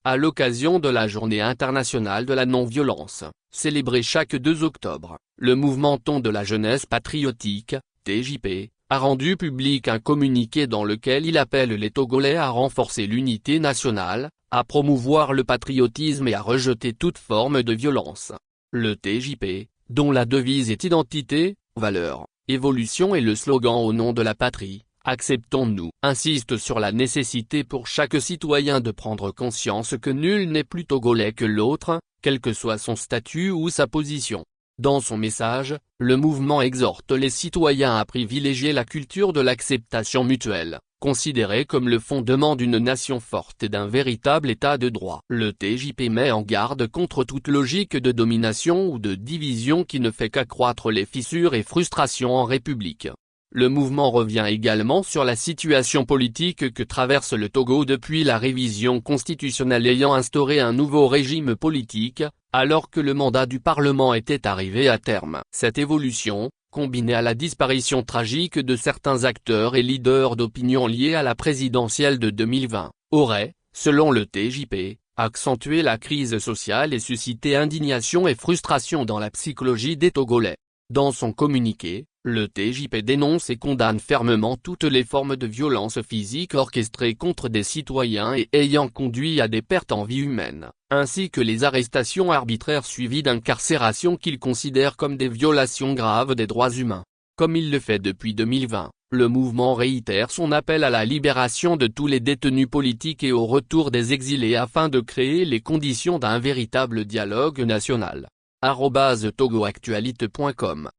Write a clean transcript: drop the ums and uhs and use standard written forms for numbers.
à l'occasion de la Journée internationale de la non-violence, célébrée chaque 2 octobre, le mouvement Ton de la jeunesse patriotique, TJP, a rendu public un communiqué dans lequel il appelle les Togolais à renforcer l'unité nationale, à promouvoir le patriotisme et à rejeter toute forme de violence. Le TJP, dont la devise est identité, valeurs, évolution et le slogan au nom de la patrie, acceptons-nous, insiste sur la nécessité pour chaque citoyen de prendre conscience que nul n'est plus togolais que l'autre, quel que soit son statut ou sa position. Dans son message, le mouvement exhorte les citoyens à privilégier la culture de l'acceptation mutuelle, considérée comme le fondement d'une nation forte et d'un véritable état de droit. Le TJP met en garde contre toute logique de domination ou de division qui ne fait qu'accroître les fissures et frustrations en République. Le mouvement revient également sur la situation politique que traverse le Togo depuis la révision constitutionnelle ayant instauré un nouveau régime politique, alors que le mandat du Parlement était arrivé à terme. Cette évolution, combinée à la disparition tragique de certains acteurs et leaders d'opinion liés à la présidentielle de 2020, aurait, selon le TJP, accentué la crise sociale et suscité indignation et frustration dans la psychologie des Togolais. Dans son communiqué, le TJP dénonce et condamne fermement toutes les formes de violence physique orchestrées contre des citoyens et ayant conduit à des pertes en vie humaine, ainsi que les arrestations arbitraires suivies d'incarcérations qu'il considère comme des violations graves des droits humains. Comme il le fait depuis 2020, le mouvement réitère son appel à la libération de tous les détenus politiques et au retour des exilés afin de créer les conditions d'un véritable dialogue national. @togoactualité.com